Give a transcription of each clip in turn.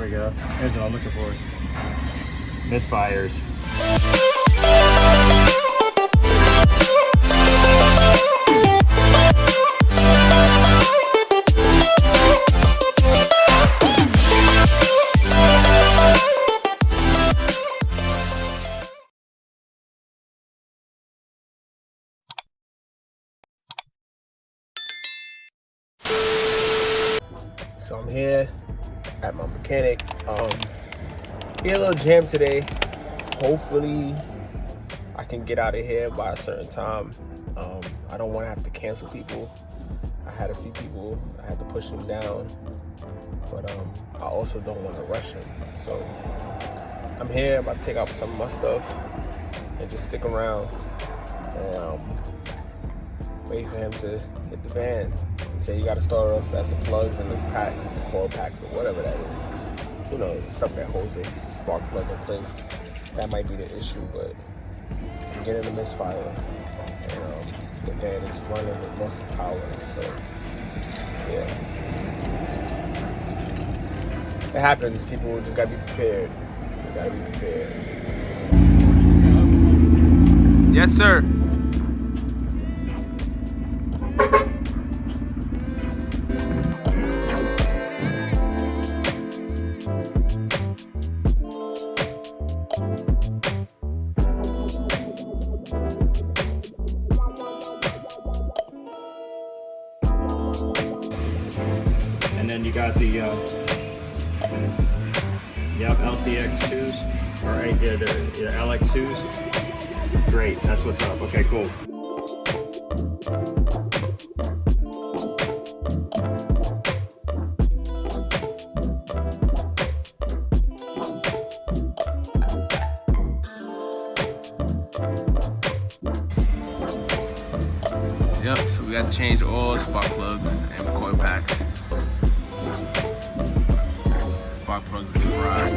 we go. Here's what I'm looking for. Misfires. So I'm here at my mechanic. He a little jammed today. Hopefully I can get out of here by a certain time. I don't want to have to cancel people. I had a few people, I had to push them down, but I also don't want to rush him. So I'm here, I'm about to take out some of my stuff and just stick around and wait for him to hit the van. He said you got to start off at the plugs and the packs, the coil packs or whatever that is. You know, the stuff that holds the spark plug in place. That might be the issue, but I'm getting a misfire. And the van is running with loss of power. So, yeah. It happens. People just got to be prepared. They got to be prepared. Yes, sir. And then you got the LTX2s or the LX2s. Great, that's what's up. Okay, cool. Yep, so we got to change all spark plugs and coil packs. Spark plugs are fried.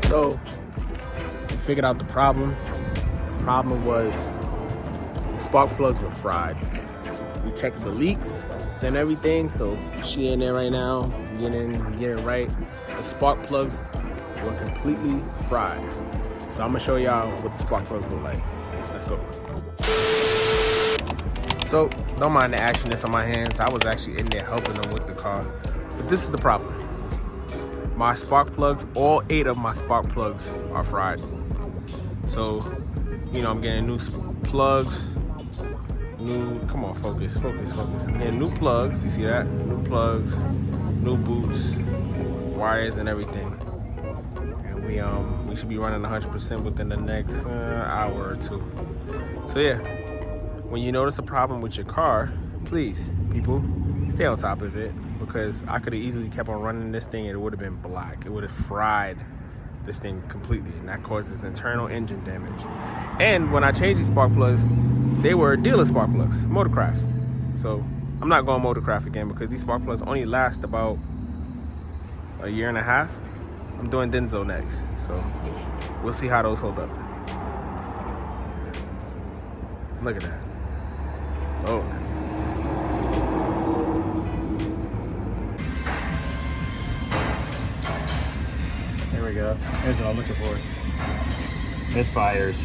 So, we figured out the problem. The problem was the spark plugs were fried. We checked for leaks and everything, so she in there right now, getting it right. The spark plugs were completely fried. So I'm gonna show y'all what the spark plugs look like. Let's go. So don't mind the actionness on my hands. I was actually in there helping them with the car. But this is the problem. My spark plugs, all 8 of my spark plugs are fried. So, you know, I'm getting new plugs, come on, focus. I'm getting new plugs, you see that? New plugs, new boots, wires and everything. And we should be running 100% within the next hour or two. So yeah, when you notice a problem with your car, please, people, stay on top of it, because I could have easily kept on running this thing and it would have been black. It would have fried this thing completely, and that causes internal engine damage. And when I changed these spark plugs, they were dealer spark plugs, Motorcraft. So I'm not going Motorcraft again because these spark plugs only last about a year and a half. I'm doing Denso next, so we'll see how those hold up. Look at that. Oh. There we go. Here's what I'm looking for. Misfires.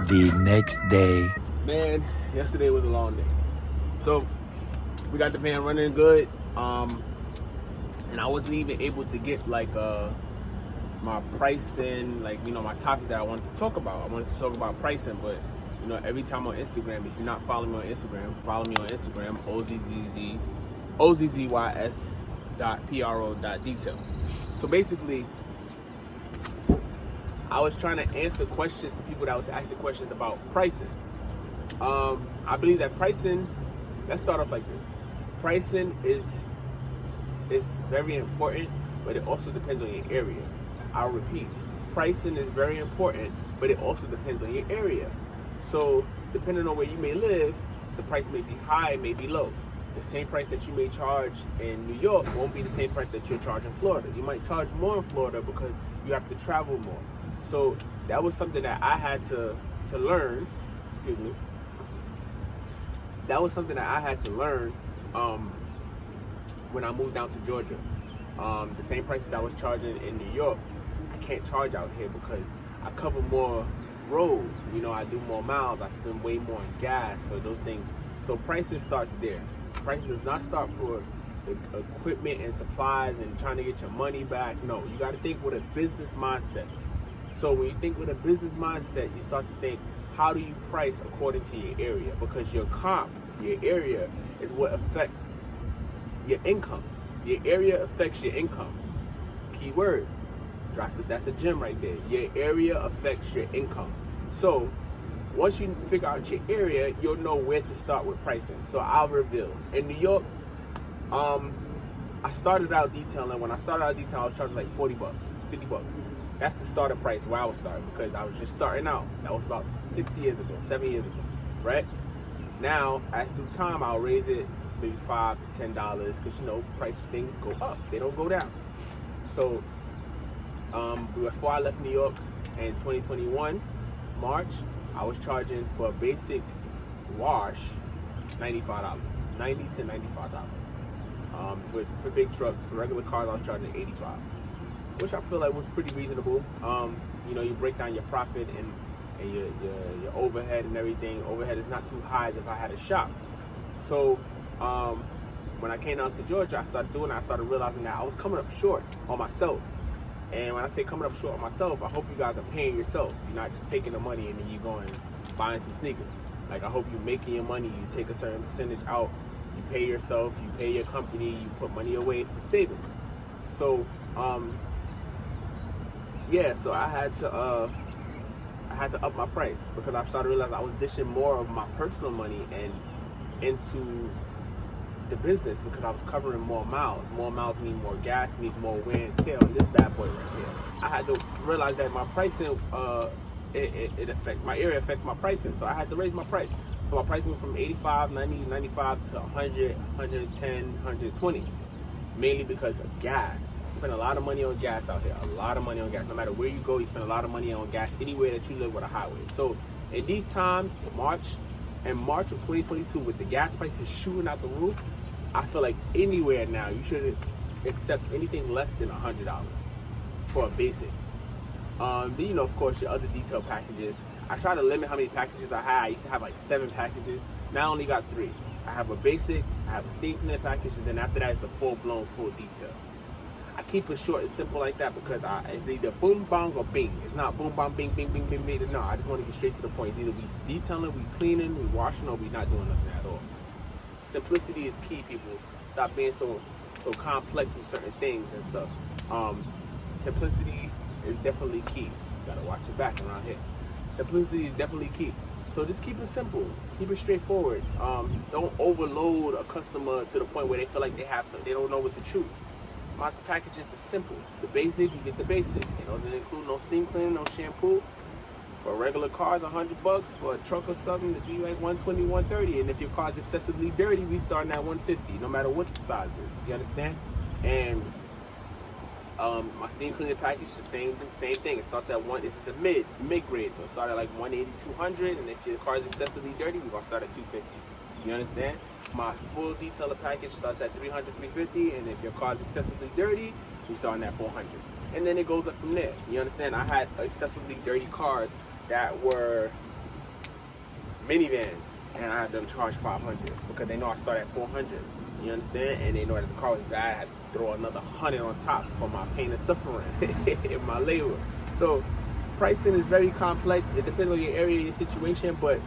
The next day. Man, yesterday was a long day. So we got the van running good. And I wasn't even able to get like my pricing, like, you know, my topics that I wanted to talk about. I wanted to talk about pricing, but you know, every time on Instagram, if you're not following me on Instagram, follow me on Instagram, OzzysProfessionalDetailing. So basically, I was trying to answer questions to people that was asking questions about pricing. I believe that pricing, let's start off like this. Pricing is very important, but it also depends on your area. I'll repeat, pricing is very important, but it also depends on your area. So depending on where you may live, the price may be high, may be low. The same price that you may charge in New York won't be the same price that you'll charge in Florida. You might charge more in Florida because you have to travel more. So that was something that I had to learn. Excuse me. That was something that I had to learn when I moved down to Georgia. The same prices that I was charging in New York, I can't charge out here because I cover more road. You know, I do more miles. I spend way more on gas, so those things. So pricing starts there. Pricing does not start for the equipment and supplies and trying to get your money back. No, you got to think with a business mindset. So when you think with a business mindset, you start to think, how do you price according to your area? Because your comp, your area, is what affects your income. Your area affects your income. Key word. That's a gem right there. Your area affects your income. So once you figure out your area, you'll know where to start with pricing. So I'll reveal. In New York, I started out detailing. When I started out detailing, I was charging like 40 bucks, 50 bucks. That's the starter price where I was starting because I was just starting out. That was about 7 years ago, right? Now, as through time, I'll raise it maybe $5 to $10 because, you know, price of things go up. They don't go down. So before I left New York in 2021, March, I was charging for a basic wash $95, $90 to $95. For big trucks, for regular cars, I was charging $85, which I feel like was pretty reasonable. You know, you break down your profit and your overhead and everything. Overhead is not too high as if I had a shop. So when I came down to Georgia, I started realizing that I was coming up short on myself. And when I say coming up short on myself, I hope you guys are paying yourself. You're not just taking the money and then you going and buying some sneakers. Like, I hope you're making your money. You take a certain percentage out. You pay yourself. You pay your company. You put money away for savings. So, yeah. So I had to up my price because I started realizing I was dishing more of my personal money and into the business because I was covering more miles. More miles mean more gas, means more wear and tear on this bad boy right here. I had to realize that my pricing, my area affects my pricing, so I had to raise my price. So my price went from 85, 90, 95 to 100, 110, 120, mainly because of gas. I spend a lot of money on gas out here, a lot of money on gas. No matter where you go, you spend a lot of money on gas anywhere that you live with a highway. So in these times, March of 2022, with the gas prices shooting out the roof, I feel like anywhere now you shouldn't accept anything less than $100 for a basic. Then, you know, of course, your other detail packages. I try to limit how many packages I had. I used to have like 7 packages. Now I only got 3. I have a basic, I have a steam cleaner package, and then after that is the full-blown full detail. I keep it short and simple like that because it's either boom, bang, or bing. It's not boom, bang, bing, bing, bing, bing, bing. No, I just want to get straight to the point. It's either we detailing, we cleaning, we washing, or we not doing nothing at all. Simplicity is key, people. Stop being so complex with certain things and stuff. Simplicity is definitely key. You gotta watch your back around here. Simplicity is definitely key. So just keep it simple. Keep it straightforward. Don't overload a customer to the point where they feel like they don't know what to choose. My packages are simple. The basic, you get the basic. It doesn't include no steam cleaning, no shampoo. For regular cars, $100. For a truck or something, it'd be like $120, $130. And if your car's excessively dirty, we starting at $150, no matter what the size is. You understand? And my steam cleaning package, the same thing. It starts at it's the mid grade, so it starts at like 180, 200. And if your car is excessively dirty, we're gonna start at 250. You understand? My full detailer package starts at 300, 350. And if your car is excessively dirty, we starting at 400. And then it goes up from there. You understand? I had excessively dirty cars that were minivans, and I had them charge 500 because they know I start at 400. You understand? And they know that the car was bad. I had to throw another 100 on top for my pain and suffering in my labor. So pricing is very complex. It depends on your area, your situation, but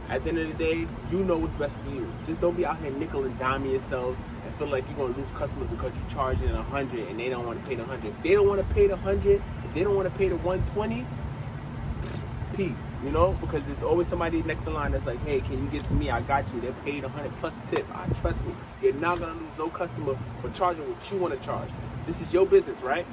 At the end of the day, you know what's best for you. Just don't be out here nickel and diming yourselves and feel like you're gonna lose customers because you're charging $100 and they don't want to pay the $100. If they don't want to pay the $100, if they don't want to pay the $120, peace, you know, because there's always somebody next in line that's like, hey, can you get to me? I got you. They're paid $100 plus tip. Trust me, you're not gonna lose no customer for charging what you want to charge. This is your business, right?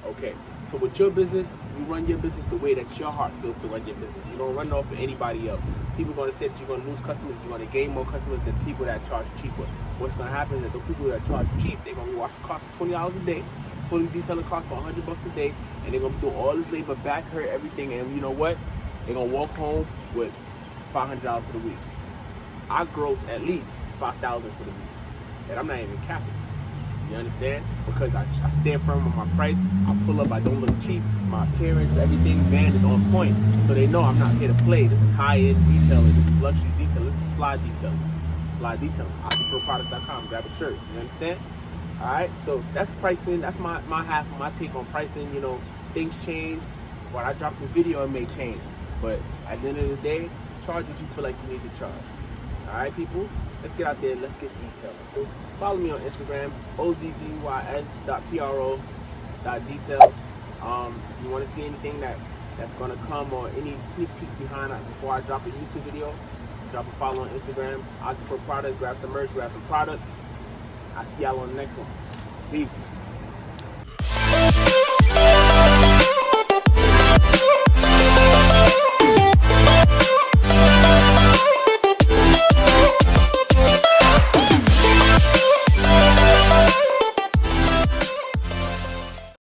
Okay, so with your business, you run your business the way that your heart feels to run your business. You don't run off of anybody else. People are going to say that you're going to lose customers, you're going to gain more customers than people that charge cheaper. What's going to happen is that the people that charge cheap, they're going to be washing cars for $20 a day, fully detailing cars for $100 a day, and they're going to be doing all this labor, back hurt, everything, and you know what? They're going to walk home with $500 for the week. I gross at least $5,000 for the week, and I'm not even capping. You understand? Because I stand firm on my price. I pull up. I don't look cheap. My appearance, everything, van is on point. So they know I'm not here to play. This is high-end detailing. This is luxury detailing. This is fly detailing. Fly detailing. OzzysProfessionalDetailing. Grab a shirt. You understand? All right. So that's pricing. That's my half of my take on pricing. You know, things change. When I drop the video, it may change. But at the end of the day, charge what you feel like you need to charge. All right, people. Let's get out there and let's get detailed. Follow me on Instagram, OzzysPro.detail. If you want to see anything that's going to come or any sneak peeks behind before I drop a YouTube video, drop a follow on Instagram, OzzysPro Products, grab some merch, grab some products. I'll see y'all on the next one. Peace.